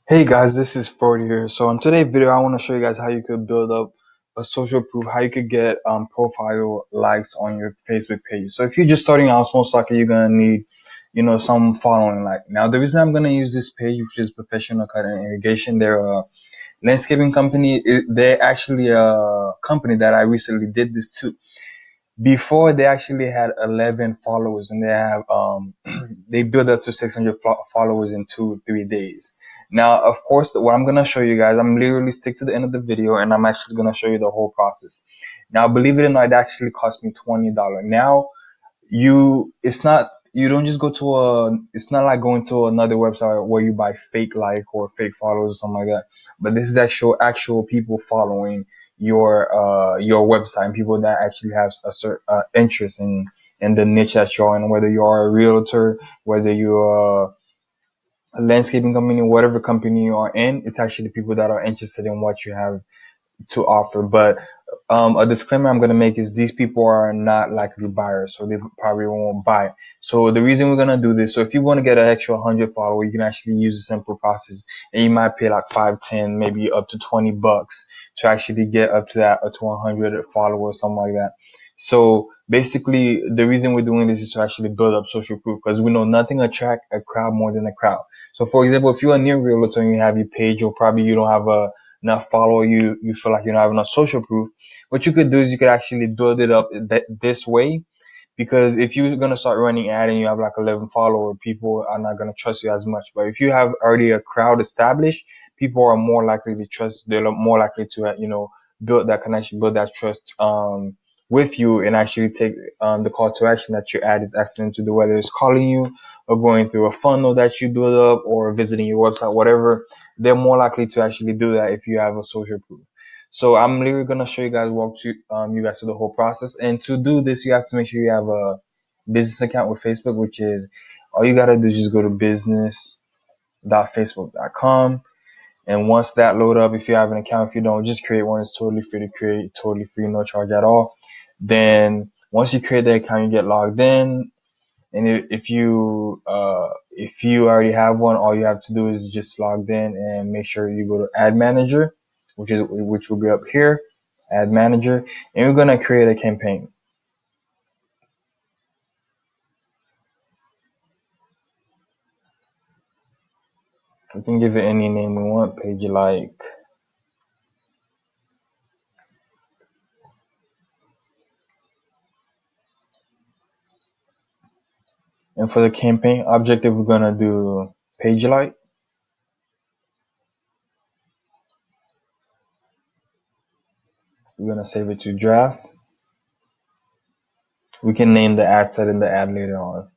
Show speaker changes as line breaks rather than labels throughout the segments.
Hey guys, this is Ford here. So in today's video, I want to show you guys how you could build up a social proof, how you could get profile likes on your Facebook page. So if you're just starting out, it's most likely you're gonna need, some following like. Now the reason I'm gonna use this page, which is Professional Cut and Irrigation, they're a landscaping company. They're actually a company that I recently did this to. Before they actually had 11 followers, and they have they built up to 600 followers in 2 3 days. Now of course what I'm gonna show you guys, I'm literally stick to the end of the video, and I'm actually gonna show you the whole process. Now believe it or not, it actually cost me $20. Now it's not, you don't just go to it's not like going to another website where you buy fake like or fake followers or something like that, but this is actual people following your website, and people that actually have a certain interest in the niche that you're in, whether you are a realtor, whether you're a landscaping company, whatever company you are in. It's actually people that are interested in what you have to offer. But a disclaimer I'm gonna make is these people are not likely buyers, so they probably won't buy. So the reason we're gonna do this, so if you want to get an extra 100 followers, you can actually use a simple process, and you might pay like 5, 10, maybe up to $20 to actually get up to that, or to 100 followers, something like that. So basically, the reason we're doing this is to actually build up social proof, because we know nothing attract a crowd more than a crowd. So for example, if you're a new realtor and you have your page, or probably you don't have enough follower, you feel like you don't have enough social proof, what you could do is you could actually build it up this way. Because if you're gonna start running ad and you have like 11 follower, people are not gonna trust you as much. But if you have already a crowd established, people are more likely to trust. They're more likely to build that connection, build that trust with you, and actually take the call to action that your ad is asking them to do, whether it's calling you or going through a funnel that you build up or visiting your website, whatever. They're more likely to actually do that if you have a social proof. So I'm literally gonna show you guys, walk to you guys through the whole process. And to do this, you have to make sure you have a business account with Facebook, which is all you gotta do is just go to business.facebook.com. And once that load up, if you have an account, if you don't, just create one. It's totally free to create, totally free, no charge at all. Then once you create the account, you get logged in. And if you already have one, all you have to do is just log in and make sure you go to Ad Manager, which will be up here, Ad Manager, and we're gonna create a campaign. We can give it any name we want, page like. And for the campaign objective, we're gonna do page like. We're gonna save it to draft. We can name the ad set in the ad later on.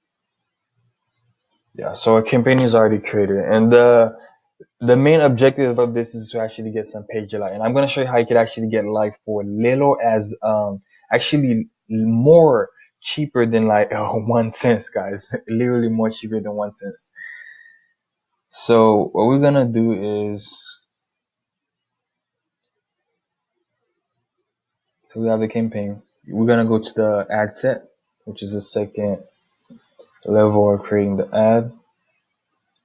Yeah, so a campaign is already created, and the main objective of this is to actually get some page like, and I'm gonna show you how you can actually get like for little as actually more cheaper than like 1 cent, guys. Literally more cheaper than 1 cent. So what we're gonna do is, so we have the campaign. We're gonna go to the ad set, which is the second level of creating the ad.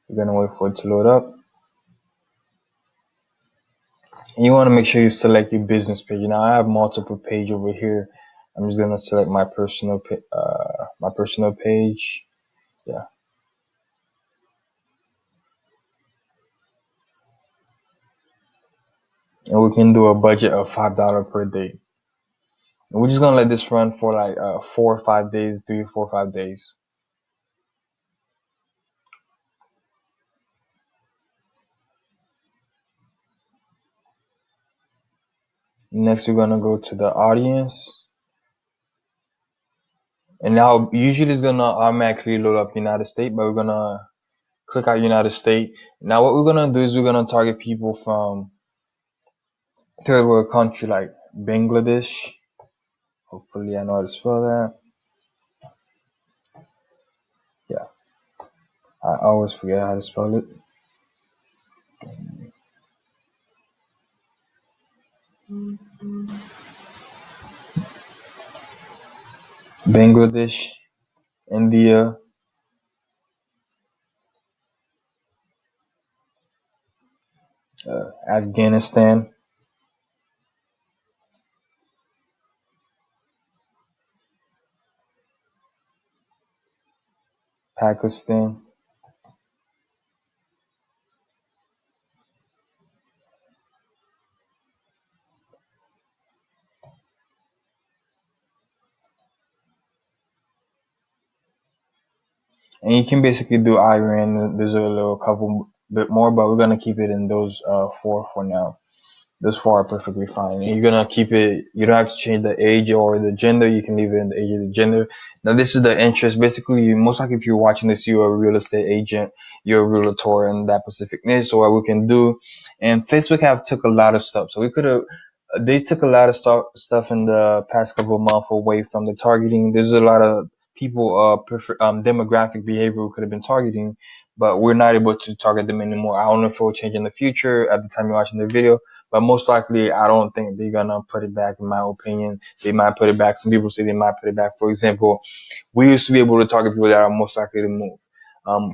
We're gonna wait for it to load up. And you want to make sure you select your business page. Now I have multiple page over here. I'm just gonna select my personal page. Yeah, and we can do a budget of $5 per day. And we're just gonna let this run for like 4 or 5 days, 3 or 4 or 5 days. Next, we're gonna go to the audience, and now usually it's gonna automatically load up United States, but we're gonna click out United States. Now what we're gonna do is we're gonna target people from third world country like Bangladesh. Hopefully I know how to spell that. Yeah, I always forget how to spell it. Bangladesh, India, Afghanistan, Pakistan. And you can basically do Iran. There's a little couple bit more, but we're gonna keep it in those four for now. Those four are perfectly fine. And you're gonna keep it. You don't have to change the age or the gender. You can leave it in the age of the gender. Now this is the interest. Basically, most likely if you're watching this, you're a real estate agent. You're a realtor in that specific niche. So what we can do, and Facebook have took a lot of stuff. So we could have. They took a lot of stuff in the past couple of months away from the targeting. There's a lot of people, demographic behavior we could have been targeting, but we're not able to target them anymore. I don't know if it will change in the future at the time you're watching the video, but most likely, I don't think they're gonna put it back. In my opinion, they might put it back. Some people say they might put it back. For example, we used to be able to target people that are most likely to move.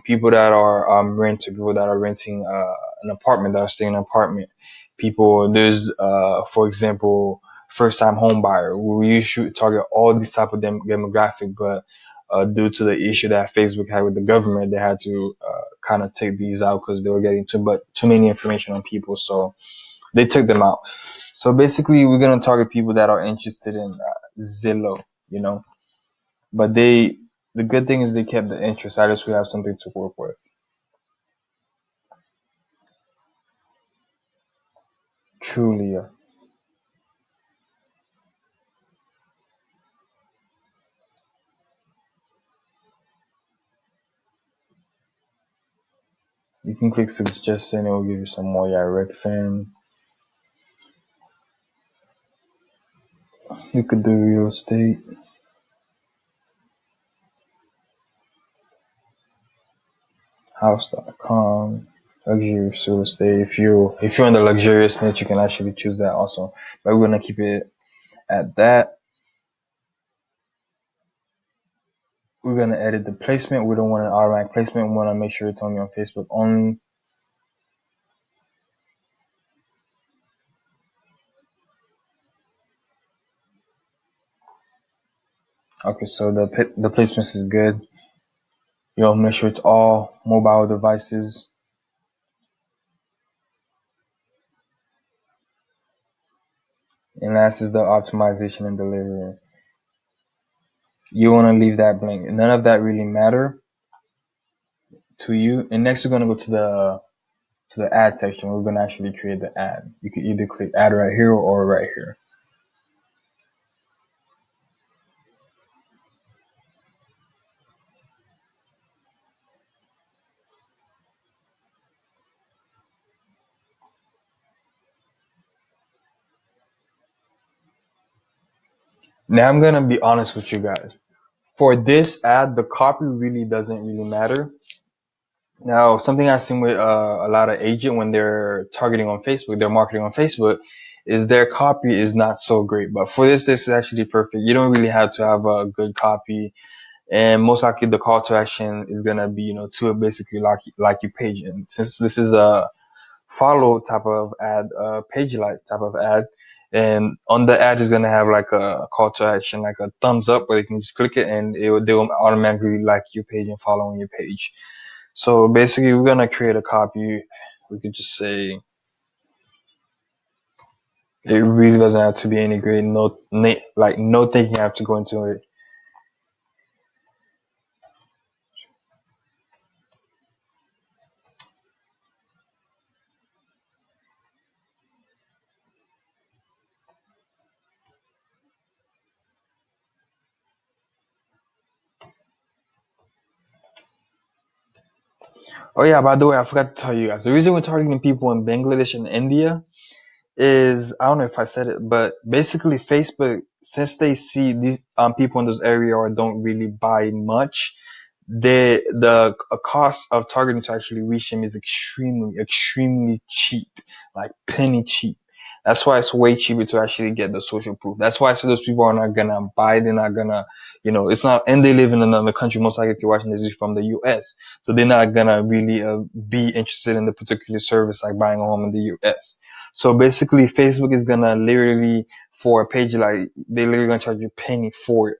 People that are renting, people that are renting an apartment, that are staying in an apartment. People, there's for example, first time home buyer. We used to target all these type of demographic, but due to the issue that Facebook had with the government, they had to kind of take these out because they were getting too many information on people. So they took them out. So basically, we're gonna target people that are interested in Zillow, you know. But the good thing is they kept the interest. At least we have something to work with. Truly, you can click suggest and it will give you some more direct fan. You could do real estate, house.com, luxurious real estate. If you're in the luxurious niche, you can actually choose that also. But we're gonna keep it at that. We're gonna edit the placement. We don't want an automatic placement. We want to make sure it's only on Facebook only. Okay, so the placements is good. Make sure it's all mobile devices. And last is the optimization and delivery. You want to leave that blank. None of that really matter to you. And next we're gonna go to the ad section. We're gonna actually create the ad. You can either click add right here or right here. Now I'm gonna be honest with you guys. For this ad, the copy really doesn't really matter. Now, something I've seen with a lot of agent when they're targeting on Facebook, they're marketing on Facebook, is their copy is not so great. But for this is actually perfect. You don't really have to have a good copy, and most likely the call to action is gonna be, to basically like your page. And since this is a follow type of ad, page like type of ad, and on the ad is gonna have like a call to action, like a thumbs up, where you can just click it and they'll automatically like your page and follow on your page. So basically, we're gonna create a copy. We could just say it really doesn't have to be any great. No thinking have to go into it. Oh yeah, by the way, I forgot to tell you guys. The reason we're targeting people in Bangladesh and India is, I don't know if I said it, but basically Facebook, since they see these people in this area or don't really buy much, the cost of targeting to actually reach them is extremely cheap, like penny cheap. That's why it's way cheaper to actually get the social proof. That's why I say those people are not gonna buy. They're not gonna, it's not, and they live in another country. Most likely, if you're watching this is from the U.S., so they're not gonna really be interested in the particular service like buying a home in the U.S. So basically, Facebook is gonna literally for a page like they literally gonna charge you a penny for it.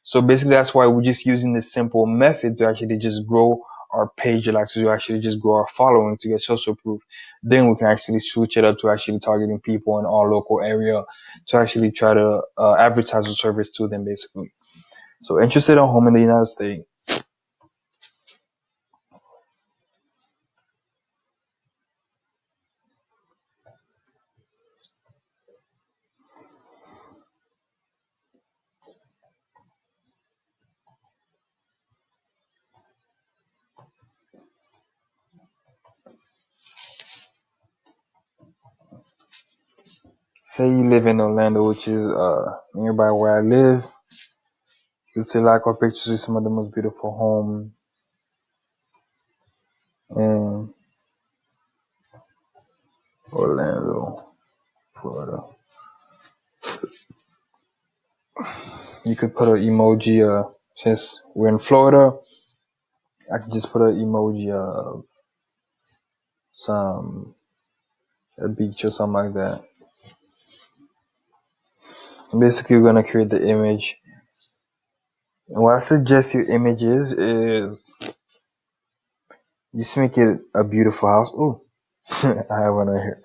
So basically, that's why we're just using this simple method to actually just grow our page, like to actually just grow our following to get social proof. Then we can actually switch it up to actually targeting people in our local area to actually try to advertise the service to them, basically. So interested in home in the United States. Say you live in Orlando, which is nearby where I live. You can see like our pictures of some of the most beautiful homes in Orlando, Florida. You could put an emoji, since we're in Florida, I could just put an emoji of some, a beach or something like that. Basically, we're going to create the image. And what I suggest your image is just make it a beautiful house. Ooh, I have one right here.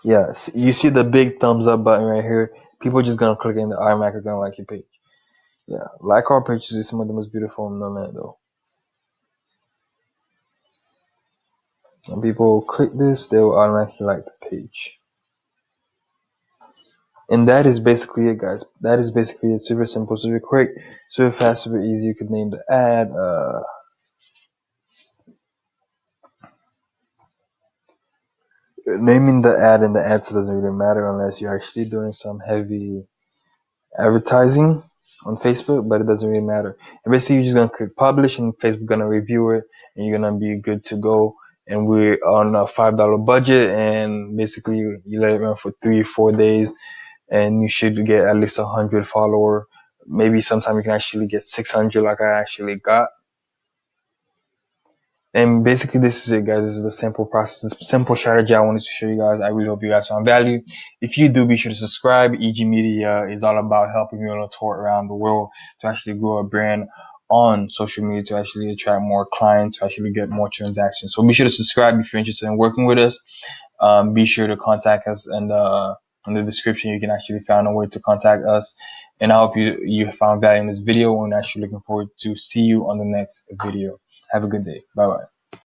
Yeah, you see the big thumbs up button right here. People are just going to click and automatically going to like your page. Yeah, like our pictures is some of the most beautiful in Orlando. When people click this, they will automatically like the page. And that is basically it, guys. That is basically it. Super simple, super quick, super fast, super easy. You could name the ad. Naming the ad and the answer doesn't really matter unless you're actually doing some heavy advertising on Facebook, but it doesn't really matter. And basically, you're just gonna click publish, and Facebook gonna review it, and you're gonna be good to go. And we're on a $5 budget, and basically you let it run for 3 or 4 days, and you should get at least 100 follower. Maybe sometime you can actually get 600, like I actually got. And basically, this is it, guys. This is the simple process, the simple strategy I wanted to show you guys. I really hope you guys found value. If you do, be sure to subscribe. EG Media is all about helping you on a tour around the world to actually grow a brand on social media, to actually attract more clients, to actually get more transactions. So be sure to subscribe if you're interested in working with us. Be sure to contact us, and in the description you can actually find a way to contact us. And I hope you found value in this video, and actually looking forward to see you on the next video. Have a good day. Bye bye.